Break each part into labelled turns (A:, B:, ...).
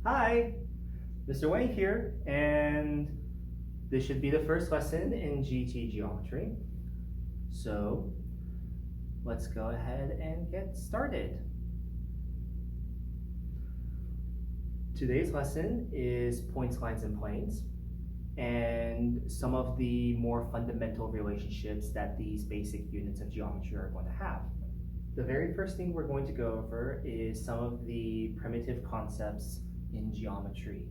A: Hi, Mr. Wang here, and this should be the first lesson in GT Geometry. So let's go ahead and get started. Today's lesson is points, lines, and planes, and some of the more fundamental relationships that these basic units of geometry are going to have. The very first thing we're going to go over is some of the primitive concepts in geometry.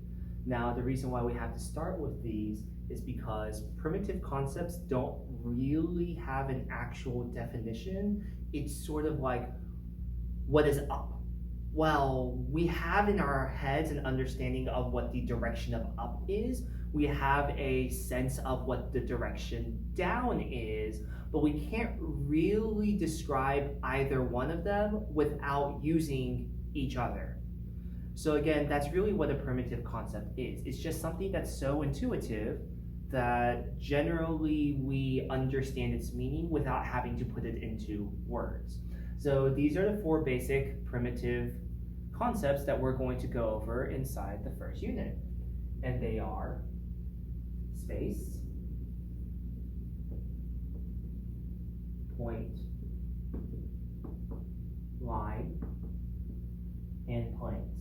A: Now, the reason why we have to start with these is because primitive concepts don't really have an actual definition. It's sort of like, what is up? Well, we have in our heads an understanding of what the direction of up is. We have a sense of what the direction down is, but we can't really describe either one of them without using each other. So again, that's really what a primitive concept is. It's just something that's so intuitive that generally we understand its meaning without having to put it into words. So these are the four basic primitive concepts that we're going to go over inside the first unit. And they are space, point, line, and planes.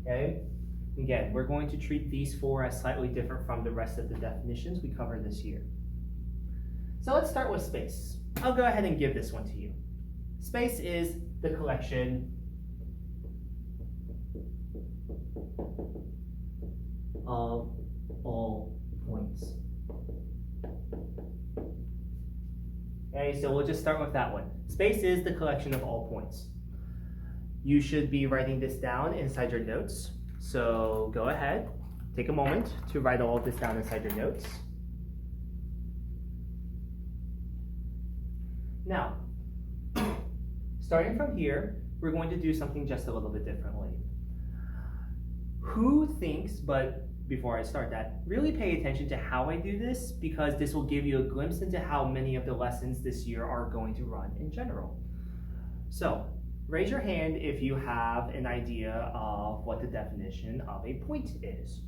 A: Okay? Again, we're going to treat these four as slightly different from the rest of the definitions we covered this year. So let's start with space. I'll go ahead and give this one to you. Space is the collection of all points. Okay, so we'll just start with that one. Space is the collection of all points. You should be writing this down inside your notes. So go ahead, take a moment to write all of this down inside your notes. Now, starting from here, we're going to do something just a little bit differently. Who thinks, but before I start that, really pay attention to how I do this, because this will give you a glimpse into how many of the lessons this year are going to run in general. So, raise your hand if you have an idea of what the definition of a point is.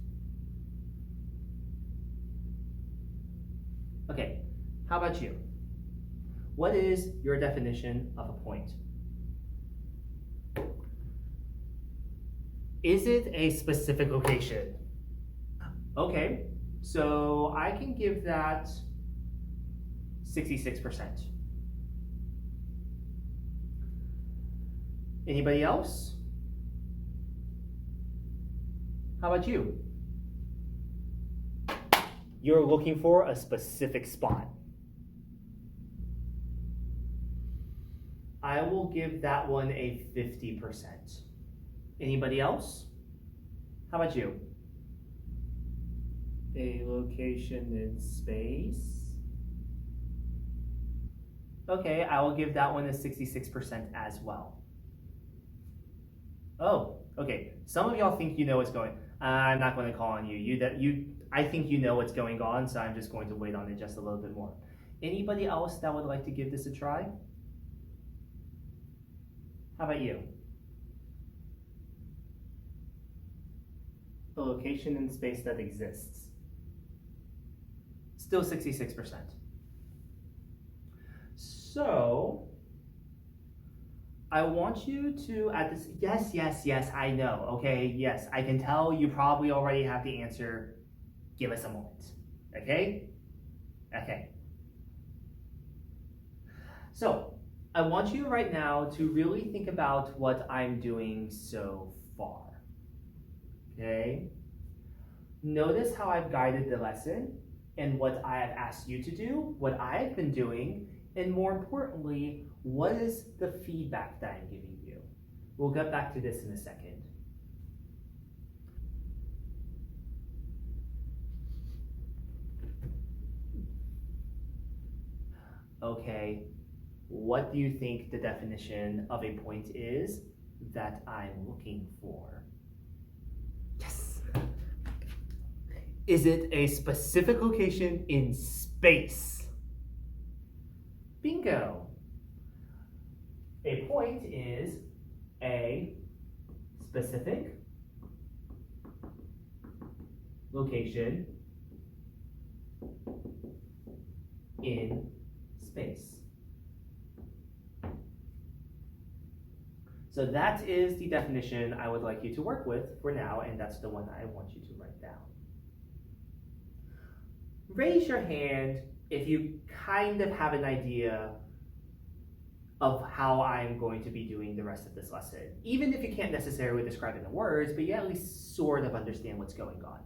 A: Okay, how about you? What is your definition of a point? Is it a specific location? Okay, so I can give that 66%. Anybody else? How about you? You're looking for a specific spot. I will give that one a 50%. Anybody else? How about you? A location in space. Okay, I will give that one a 66% as well. Oh, okay. Some of y'all think you know what's going. I'm not going to call on you. I think you know what's going on, so I'm just going to wait on it just a little bit more. Anybody else that would like to give this a try? How about you? A location in space that exists. Still 66%. So, I want you to, at this, yes, I know, okay, yes, I can tell you probably already have the answer. Give us a moment, okay? Okay. So, I want you right now to really think about what I'm doing so far, okay? Notice how I've guided the lesson and what I have asked you to do, what I've been doing, and more importantly, what is the feedback that I'm giving you? We'll get back to this in a second. Okay, what do you think the definition of a point is that I'm looking for? Yes! Is it a specific location in space? Bingo. A point is a specific location in space. So that is the definition I would like you to work with for now, and that's the one I want you to write down. Raise your hand if you kind of have an idea of how I'm going to be doing the rest of this lesson. Even if you can't necessarily describe it in words, but you at least sort of understand what's going on.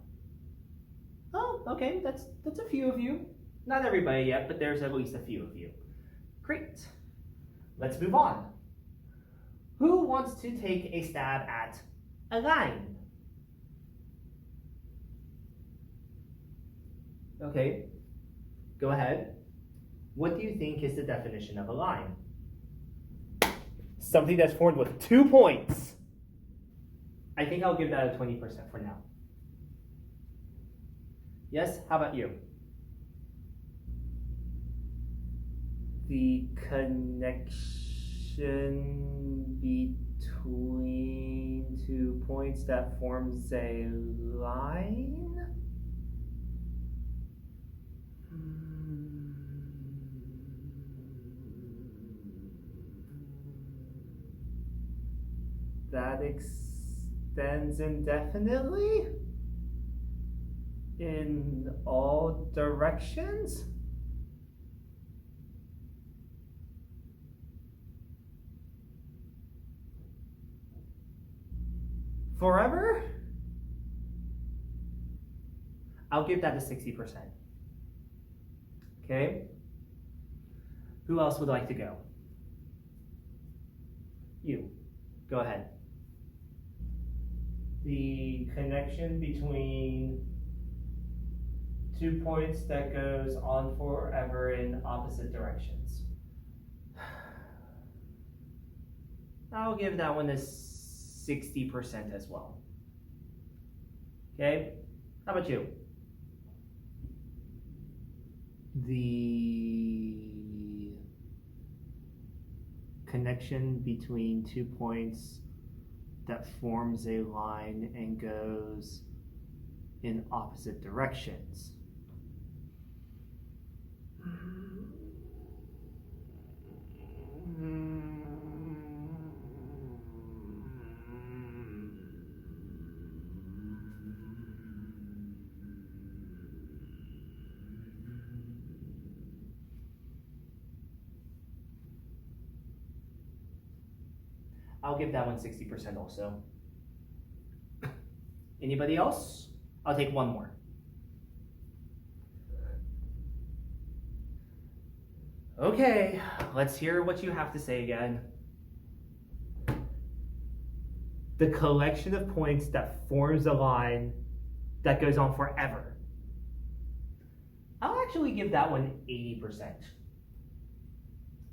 A: Oh, okay, that's a few of you. Not everybody yet, but there's at least a few of you. Great. Let's move on. Who wants to take a stab at a line? Okay, go ahead. What do you think is the definition of a line? Something that's formed with 2 points. I think I'll give that a 20% for now. Yes, how about you? The connection between 2 points that forms a line? That extends indefinitely? In all directions? Forever? I'll give that a 60%. Okay? Who else would like to go? You. Go ahead. The connection between 2 points that goes on forever in opposite directions. I'll give that one a 60% as well. Okay? How about you? The connection between 2 points that forms a line and goes in opposite directions. I'll give that one 60% also. Anybody else? I'll take one more. Okay, let's hear what you have to say again. The collection of points that forms a line that goes on forever. I'll actually give that one 80%.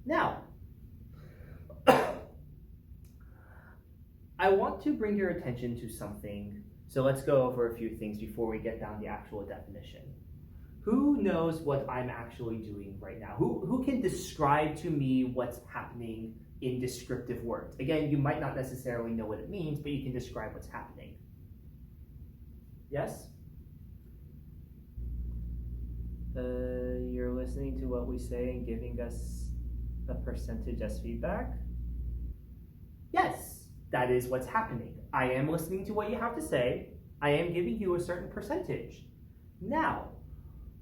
A: Now, I want to bring your attention to something, so let's go over a few things before we get down the actual definition. Who knows what I'm actually doing right now? Who can describe to me what's happening in descriptive words? Again, you might not necessarily know what it means, but you can describe what's happening. Yes? You're listening to what we say and giving us a percentage as feedback? Yes. That is what's happening. I am listening to what you have to say. I am giving you a certain percentage. Now,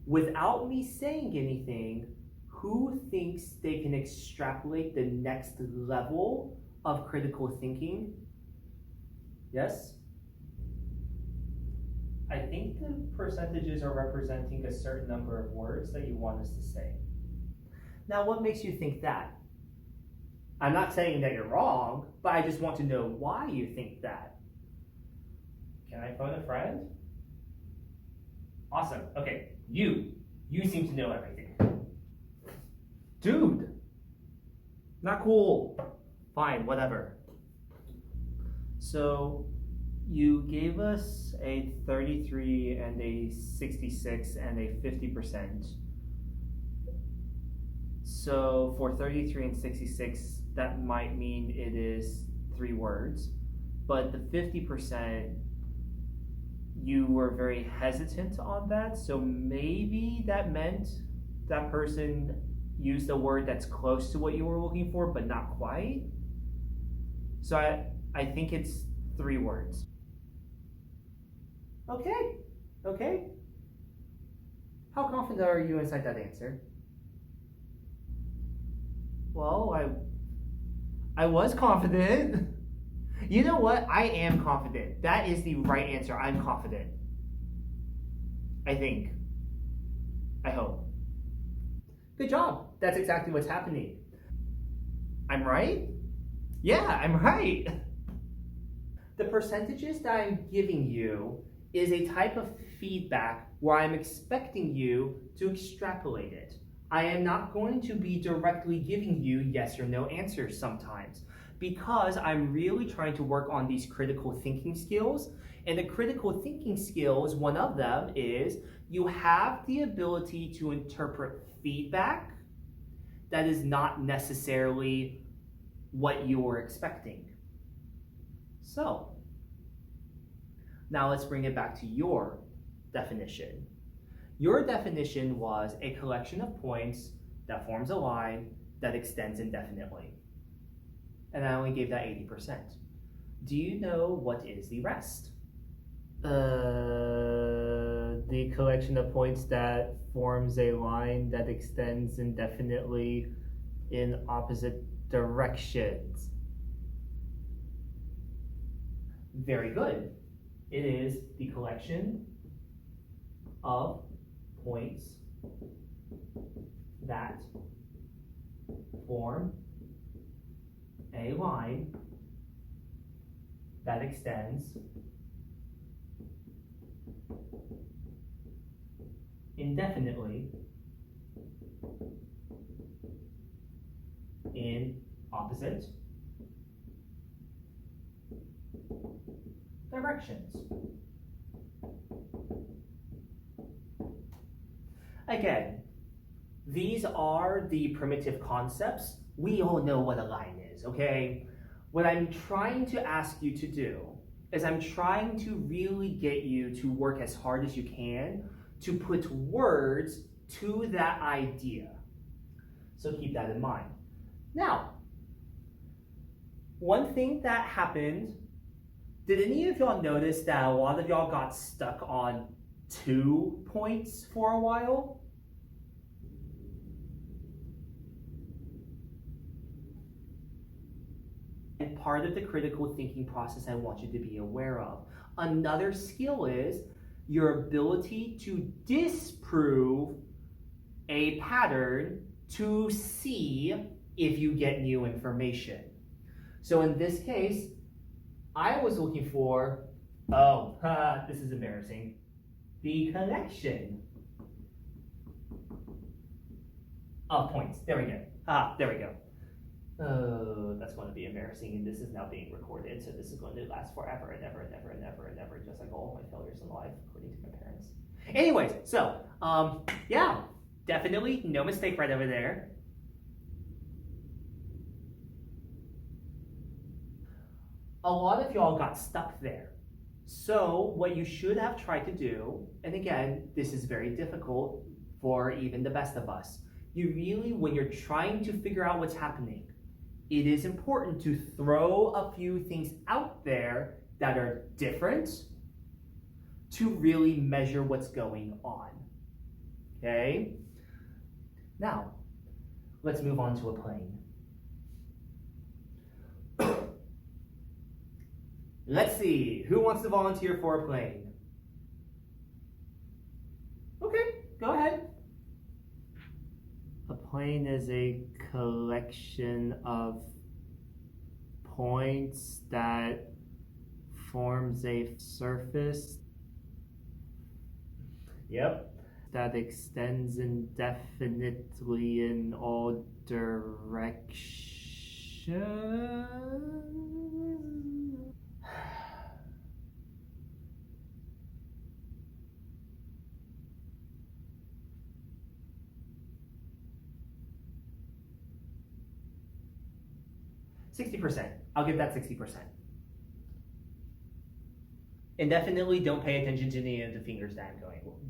A: without me saying anything, who thinks they can extrapolate the next level of critical thinking? Yes? I think the percentages are representing a certain number of words that you want us to say. Now, what makes you think that? I'm not saying that you're wrong, but I just want to know why you think that. Can I phone a friend? Awesome. Okay, you seem to know everything. Dude, not cool. Fine, whatever. So you gave us a 33 and a 66 and a 50%. So for 33 and 66, that might mean it is 3 words. But the 50%, you were very hesitant on that. So maybe that meant that person used a word that's close to what you were looking for, but not quite. So I think it's 3 words. Okay, okay. How confident are you inside that answer? Well, I was confident. You know what? I am confident. That is the right answer. I'm confident. I think. I hope. Good job. That's exactly what's happening. I'm right? Yeah, I'm right. The percentages that I'm giving you is a type of feedback where I'm expecting you to extrapolate it. I am not going to be directly giving you yes or no answers sometimes because I'm really trying to work on these critical thinking skills. And the critical thinking skills, one of them is you have the ability to interpret feedback that is not necessarily what you were expecting. So, now let's bring it back to your definition. Your definition was a collection of points that forms a line that extends indefinitely. And I only gave that 80%. Do you know what is the rest? The collection of points that forms a line that extends indefinitely in opposite directions. Very good. It is the collection of points that form a line that extends indefinitely in opposite directions. Again, these are the primitive concepts. We all know what a line is, okay? What I'm trying to ask you to do is I'm trying to really get you to work as hard as you can to put words to that idea. So keep that in mind. Now, one thing that happened, did any of y'all notice that a lot of y'all got stuck on 2 points for a while? And part of the critical thinking process I want you to be aware of. Another skill is your ability to disprove a pattern to see if you get new information. So in this case, I was looking for, this is embarrassing, the collection of points. There we go. There we go. Oh, that's going to be embarrassing, and this is now being recorded, so this is going to last forever and ever and ever and ever and ever, just like all of my failures in life, according to my parents. Anyways, so, yeah, definitely no mistake right over there. A lot of y'all got stuck there. So what you should have tried to do, and again, this is very difficult for even the best of us, you really, when you're trying to figure out what's happening, it is important to throw a few things out there that are different to really measure what's going on. Okay? Now, let's move on to a plane. Let's see, who wants to volunteer for a plane? Okay, go ahead. A plane is a collection of points that forms a surface. Yep. That extends indefinitely in all directions. 60%. I'll give that 60%. And definitely don't pay attention to any of the fingers that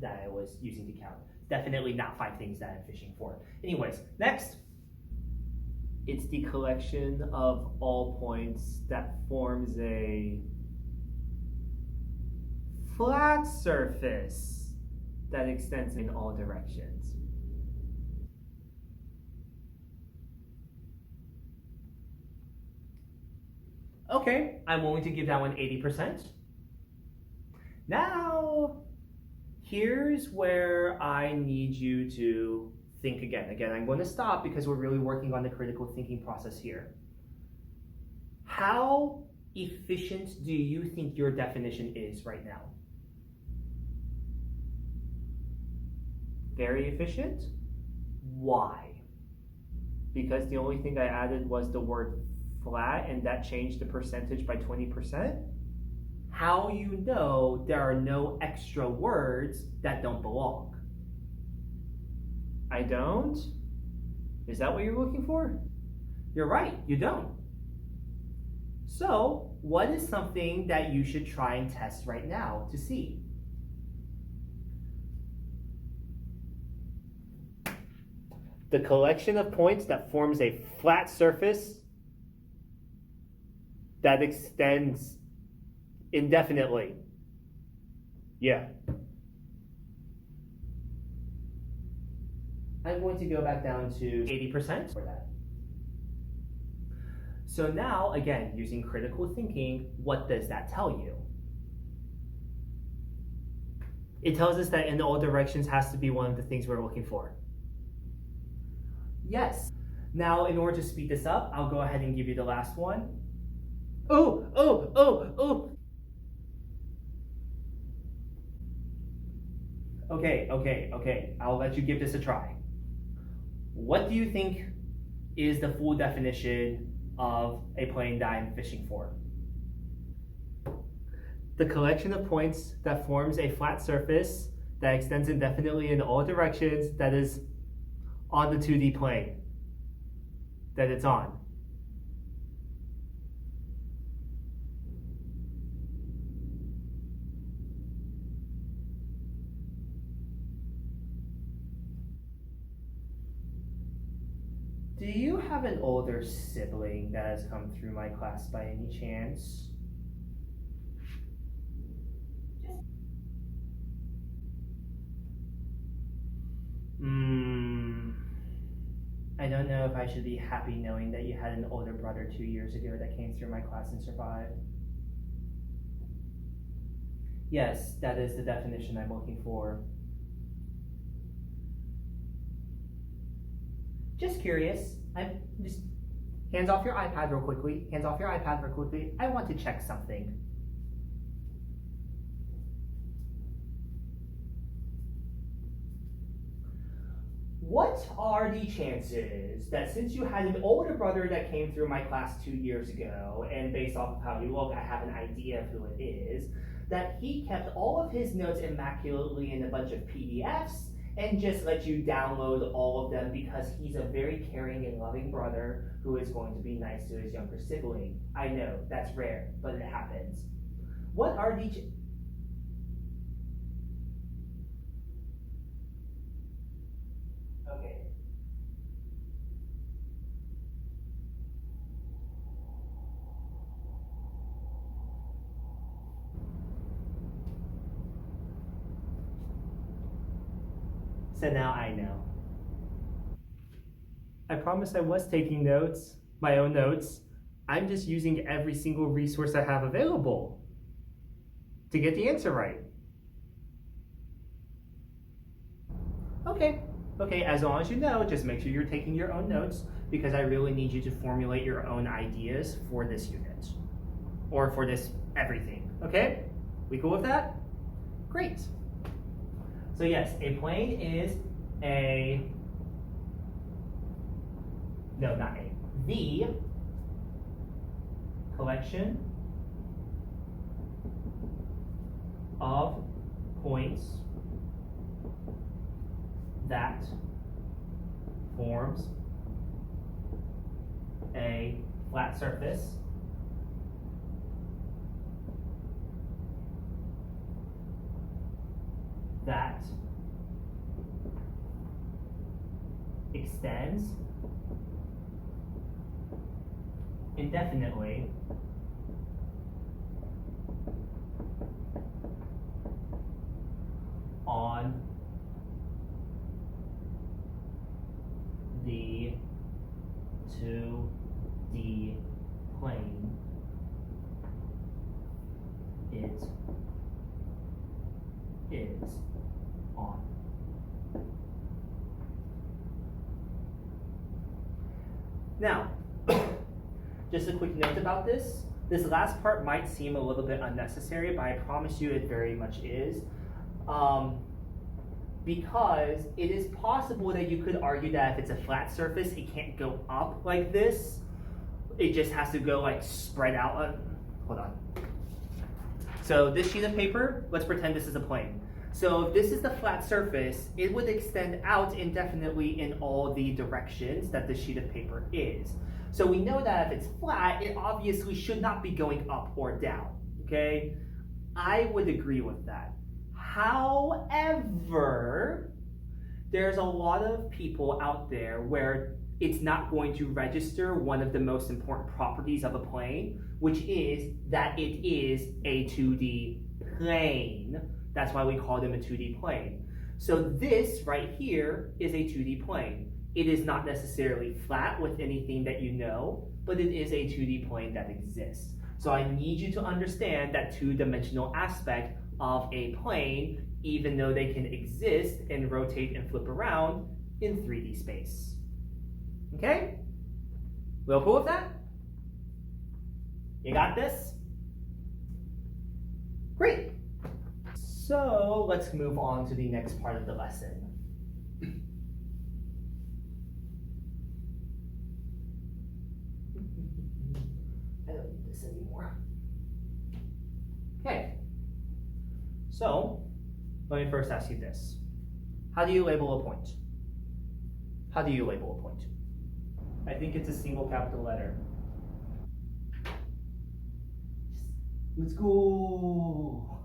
A: I was using to count. Definitely not 5 things that I'm fishing for. Anyways, next. It's the collection of all points that forms a flat surface that extends in all directions. Okay, I'm willing to give that one 80%. Now, here's where I need you to think again. Again, I'm going to stop because we're really working on the critical thinking process here. How efficient do you think your definition is right now? Very efficient? Why? Because the only thing I added was the word flat and that changed the percentage by 20%? How you know there are no extra words that don't belong? I don't? Is that what you're looking for? You're right, you don't. So, what is something that you should try and test right now to see? The collection of points that forms a flat surface that extends indefinitely. Yeah. I'm going to go back down to 80% for that. So now, again, using critical thinking, what does that tell you? It tells us that in all directions has to be one of the things we're looking for. Yes. Now, in order to speed this up, I'll go ahead and give you the last one. Oh. Okay. I'll let you give this a try. What do you think is the full definition of a plane that I'm fishing for? The collection of points that forms a flat surface that extends indefinitely in all directions that is on the 2D plane that it's on. Do you have an older sibling that has come through my class by any chance? I don't know if I should be happy knowing that you had an older brother 2 years ago that came through my class and survived. Yes, that is the definition I'm looking for. Just curious. I'm just hands off your iPad real quickly. I want to check something. What are the chances that since you had an older brother that came through my class 2 years ago, and based off of how you look, I have an idea of who it is, that he kept all of his notes immaculately in a bunch of PDFs and just let you download all of them because he's a very caring and loving brother who is going to be nice to his younger sibling? I know, that's rare, but it happens. What are the... Okay. So now I know. I promise I was taking notes, my own notes. I'm just using every single resource I have available to get the answer right. Okay, as long as you know, just make sure you're taking your own notes because I really need you to formulate your own ideas for this unit or for this everything, okay? We cool with that? Great. So yes, a plane is the collection of points that forms a flat surface that extends indefinitely on the 2D plane it is on. Now, just a quick note about this. This last part might seem a little bit unnecessary, but I promise you it very much is. Because it is possible that you could argue that if it's a flat surface, it can't go up like this. It just has to go like spread out. Hold on. So this sheet of paper, let's pretend this is a plane. So if this is the flat surface, it would extend out indefinitely in all the directions that the sheet of paper is. So we know that if it's flat, it obviously should not be going up or down, okay? I would agree with that. However, there's a lot of people out there where it's not going to register one of the most important properties of a plane, which is that it is a 2D plane. That's why we call them a 2D plane. So this right here is a 2D plane. It is not necessarily flat with anything that you know, but it is a 2D plane that exists. So I need you to understand that two-dimensional aspect of a plane, even though they can exist and rotate and flip around in 3D space. Okay? We all cool with that? You got this? Great. So let's move on to the next part of the lesson. I don't need this anymore. Okay. So, let me first ask you this. How do you label a point? How do you label a point? I think it's a single capital letter. Let's go.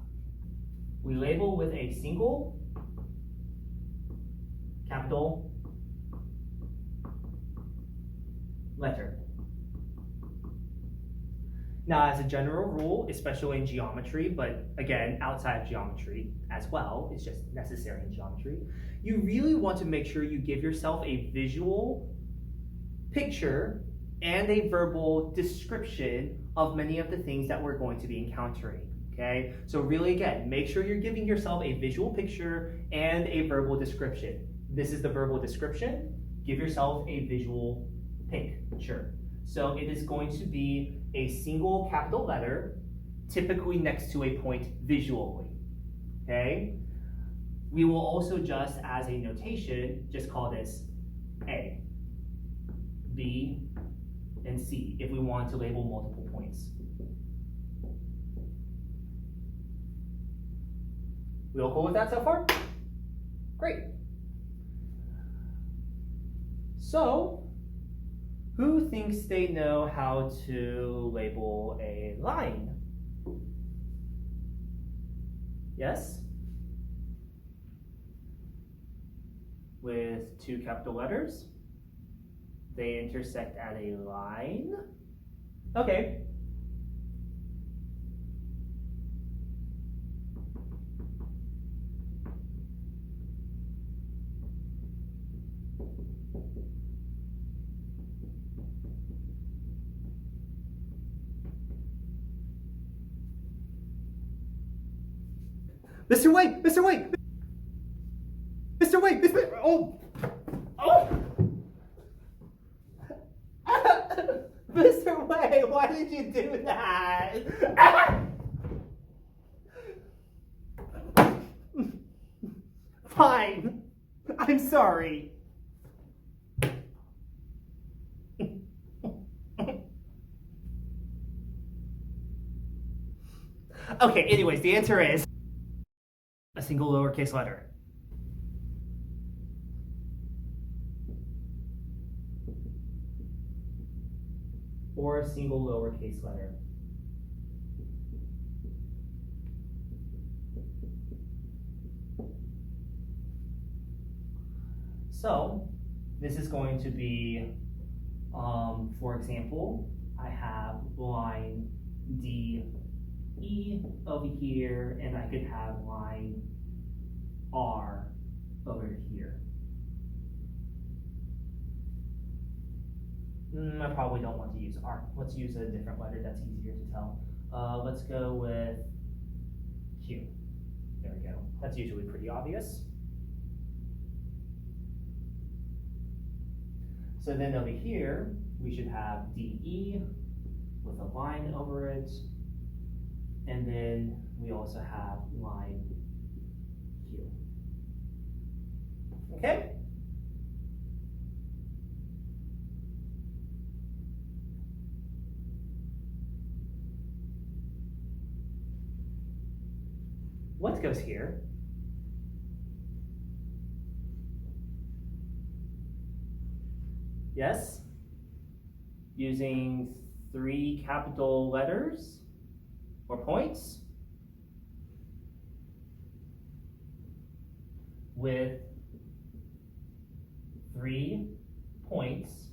A: We label with a single capital letter. Now, as a general rule, especially in geometry, but again, outside of geometry as well, it's just necessary in geometry, you really want to make sure you give yourself a visual picture and a verbal description of many of the things that we're going to be encountering, okay? So really, again, make sure you're giving yourself a visual picture and a verbal description. This is the verbal description. Give yourself a visual picture. So it is going to be a single capital letter, typically next to a point visually, okay? We will also just, as a notation, just call this A, B, and C if we want to label multiple points. We all cool with that so far? Great. So, who thinks they know how to label a line? Yes? With two capital letters. They intersect at a line. Okay. Mr. Wade! Mr. Wade! Mr. Wade! Mr. Oh! Oh! Mr. Wade, why did you do that? Fine. I'm sorry. Okay, anyways, the answer is a single lowercase letter. or a single lowercase letter. So this is going to be, for example, I have line DE over here, and I could have line R over here. I probably don't want to use R. Let's use a different letter that's easier to tell. Let's go with Q. There we go. That's usually pretty obvious. So then over here, we should have DE with a line over it. And then we also have line Q. Okay? What goes here? Yes? Using 3 capital letters or points with 3 points.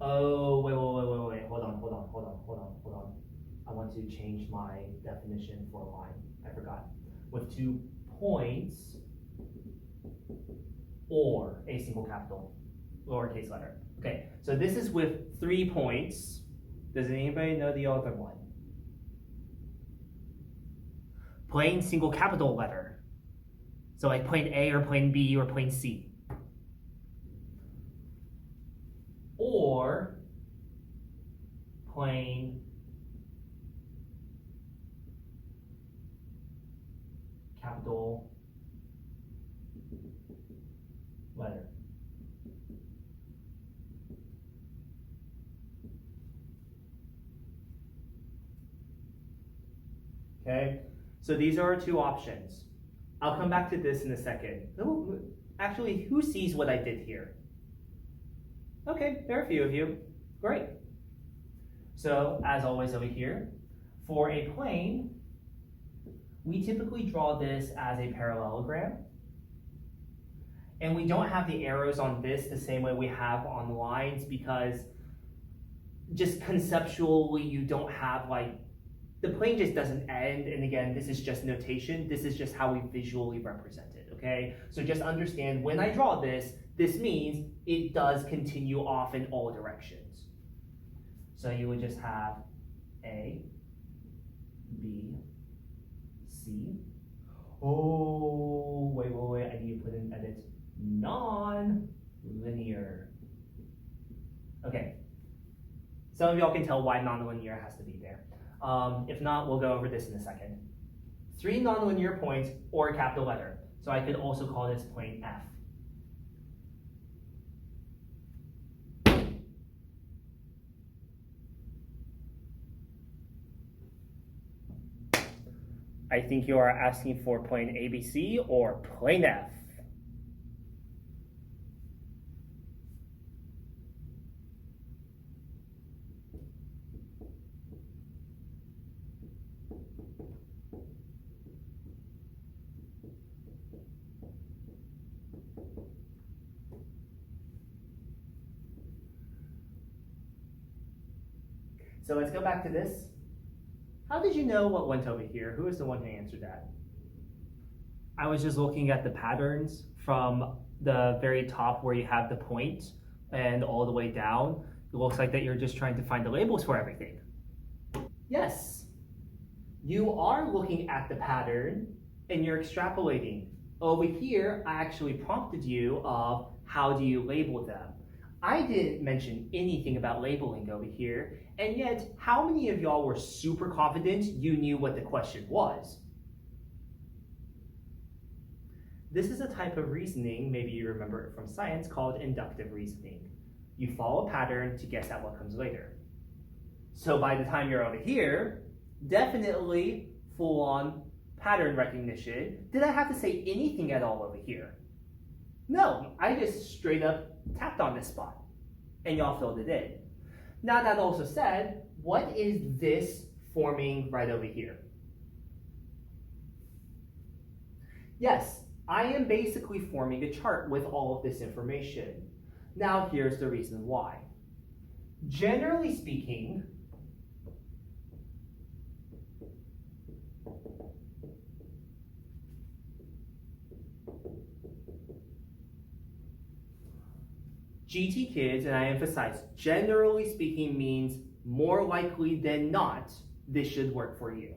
A: Oh, wait, hold on. I want to change my definition for line. I forgot. With 2 points or a single capital lowercase letter. Okay, so this is with 3 points. Does anybody know the other one? Plain single capital letter. So like plain A or plain B or plain C. Or plain capital letter. Okay, so these are our 2 options. I'll come back to this in a second. Oh, actually, who sees what I did here? Okay, there are a few of you. Great. So, as always over here, for a plane, we typically draw this as a parallelogram. And we don't have the arrows on this the same way we have on the lines because just conceptually you don't have like, the plane just doesn't end, and again, this is just notation. This is just how we visually represent it, okay? So just understand when I draw this, this means it does continue off in all directions. So you would just have A, B, C. Oh, wait, I need to put in edit. Non-linear. Okay. Some of y'all can tell why non-linear has to be there. If not, we'll go over this in a second. 3 nonlinear points or a capital letter. So I could also call this plane F. I think you are asking for plane ABC or plane F. So let's go back to this. How did you know what went over here? Who is the one who answered that? I was just looking at the patterns from the very top where you have the point and all the way down. It looks like that you're just trying to find the labels for everything. Yes, you are looking at the pattern and you're extrapolating. Over here, I actually prompted you of how do you label them. I didn't mention anything about labeling over here, and yet how many of y'all were super confident you knew what the question was? This is a type of reasoning, maybe you remember it from science, called inductive reasoning. You follow a pattern to guess at what comes later. So by the time you're over here, definitely full-on pattern recognition. Did I have to say anything at all over here? No, I just straight up tapped on this spot. and y'all filled it in. Now that also said, what is this forming right over here? Yes, I am basically forming a chart with all of this information. Now here's the reason why. Generally speaking, GT kids, and I emphasize, generally speaking means more likely than not, this should work for you.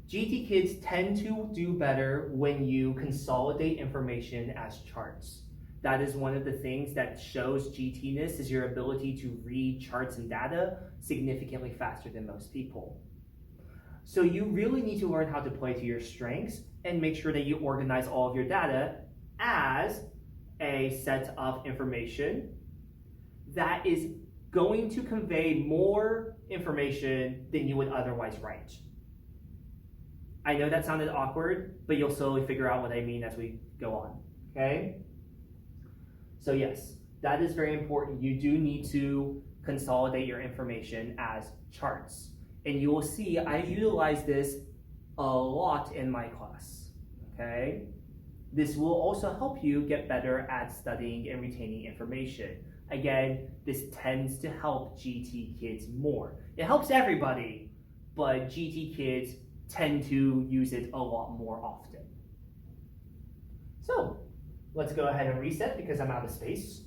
A: GT kids tend to do better when you consolidate information as charts. That is one of the things that shows GT-ness is your ability to read charts and data significantly faster than most people. So you really need to learn how to play to your strengths and make sure that you organize all of your data as a set of information that is going to convey more information than you would otherwise write. I know that sounded awkward, but you'll slowly figure out what I mean as we go on, okay? So yes, that is very important. You do need to consolidate your information as charts. And you will see I utilize this a lot in my class, okay? This will also help you get better at studying and retaining information. Again, this tends to help GT kids more. It helps everybody, but GT kids tend to use it a lot more often. So let's go ahead and reset because I'm out of space.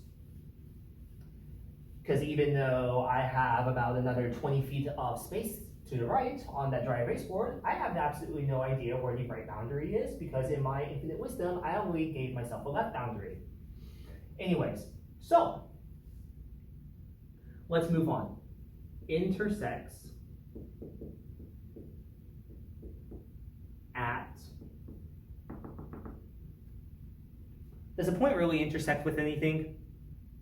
A: Because even though I have about another 20 feet of space to the right on that dry erase board, I have absolutely no idea where the right boundary is because in my infinite wisdom, I only gave myself a left boundary. Anyways, so let's move on. Intersects at. Does a point really intersect with anything?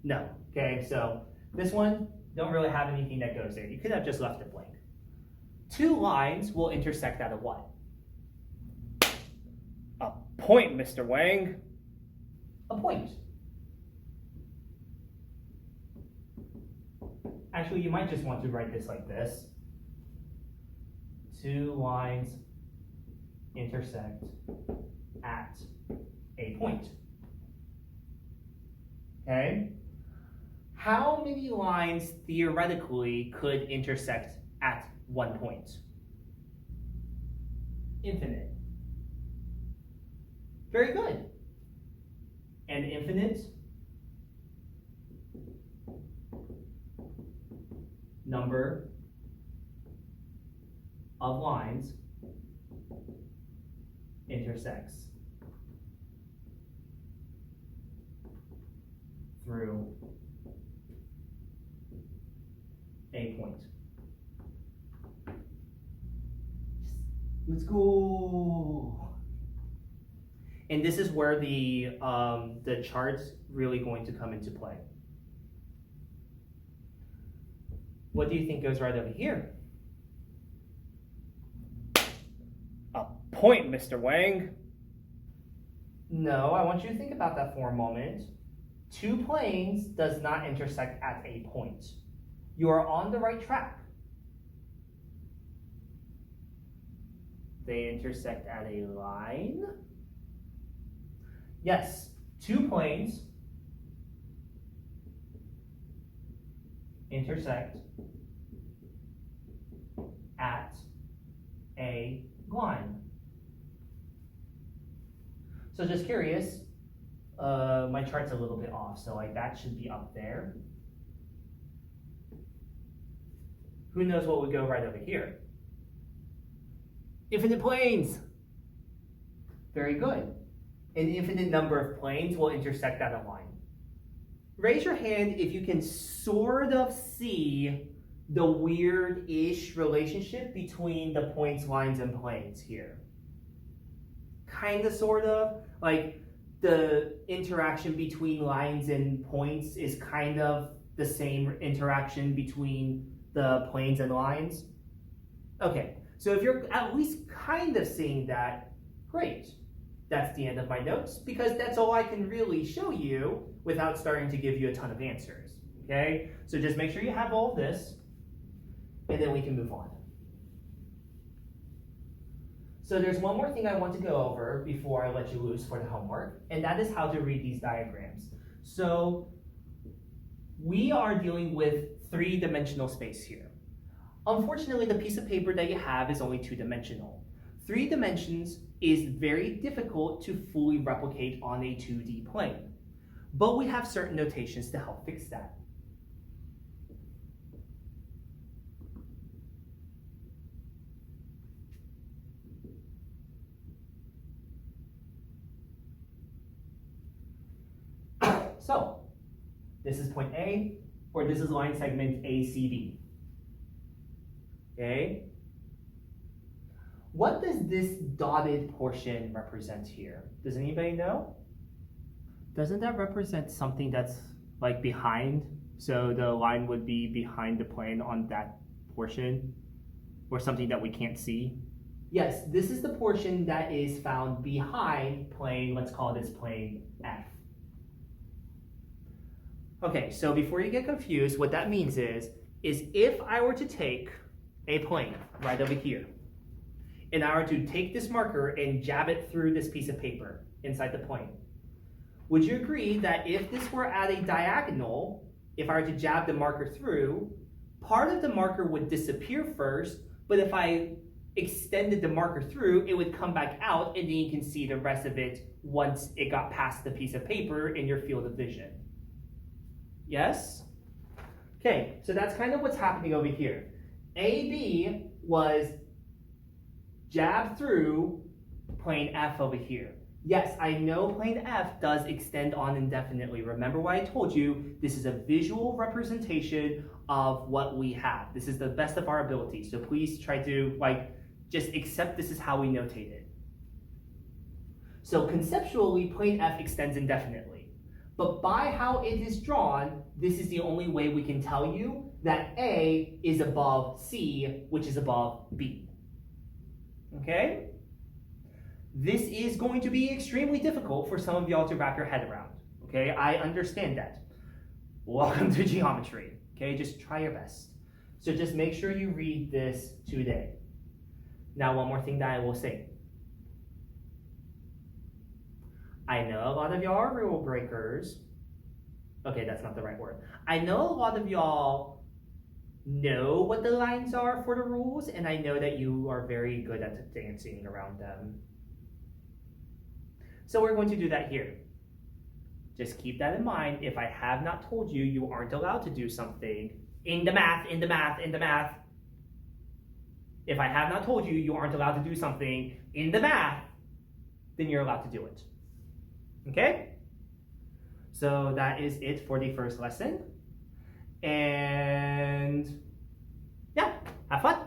A: No. Okay, so this one, don't really have anything that goes there. You could have just left it blank. Two lines will intersect at a what? A point, Mr. Wang. A point. Actually, you might just want to write this like this. Two lines intersect at a point. Okay? How many lines theoretically could intersect at one point? Infinite. Very good. An infinite number of lines intersects through a point. Let's go. And this is where the chart's really going to come into play. What do you think goes right over here? A point, Mr. Wang. No, I want you to think about that for a moment. Two planes does not intersect at a point. You are on the right track. They intersect at a line. Yes, two planes intersect at a line. So just curious, my chart's a little bit off, so like that should be up there. Who knows what would go right over here? Infinite planes. Very good. An infinite number of planes will intersect at a line. Raise your hand if you can sort of see the weird-ish relationship between the points, lines, and planes here. Kind of, sort of. Like the interaction between lines and points is kind of the same interaction between the planes and lines. Okay, so if you're at least kind of seeing that, great. That's the end of my notes because that's all I can really show you without starting to give you a ton of answers, Okay, so just make sure you have all of this, and then we can move on. So there's one more thing I want to go over before I let you loose for the homework, and that is how to read these diagrams. So we are dealing with three-dimensional space here. Unfortunately, the piece of paper that you have is only two-dimensional. 3 dimensions is very difficult to fully replicate on a 2D plane, but we have certain notations to help fix that. So, this is point A, or this is line segment ACB. Okay? What does this dotted portion represent here? Does anybody know? Doesn't that represent something that's like behind? So the line would be behind the plane on that portion, or something that we can't see? Yes, this is the portion that is found behind plane, let's call this plane F. Okay, so before you get confused, what that means is if I were to take a plane right over here, and I were to take this marker and jab it through this piece of paper inside the plane, would you agree that if this were at a diagonal, if I were to jab the marker through, part of the marker would disappear first, but if I extended the marker through, it would come back out, and then you can see the rest of it once it got past the piece of paper in your field of vision. Yes? Okay, so that's kind of what's happening over here. AB was jabbed through plane F over here. Yes, I know plane F does extend on indefinitely. Remember what I told you, this is a visual representation of what we have. This is the best of our ability, so please try to just accept this is how we notate it. So conceptually, plane F extends indefinitely. But by how it is drawn, this is the only way we can tell you that A is above C, which is above B. Okay? This is going to be extremely difficult for some of y'all to wrap your head around. Okay, I understand that. Welcome to geometry. Okay, just try your best. So just make sure you read this today. Now, one more thing that I will say. I know a lot of y'all are rule breakers. Okay, that's not the right word. I know a lot of y'all know what the lines are for the rules, and I know that you are very good at dancing around them. So we're going to do that here. Just keep that in mind. If I have not told you, you aren't allowed to do something in the math. If I have not told you, you aren't allowed to do something in the math, then you're allowed to do it. Okay? So that is it for the first lesson. And yeah, have fun.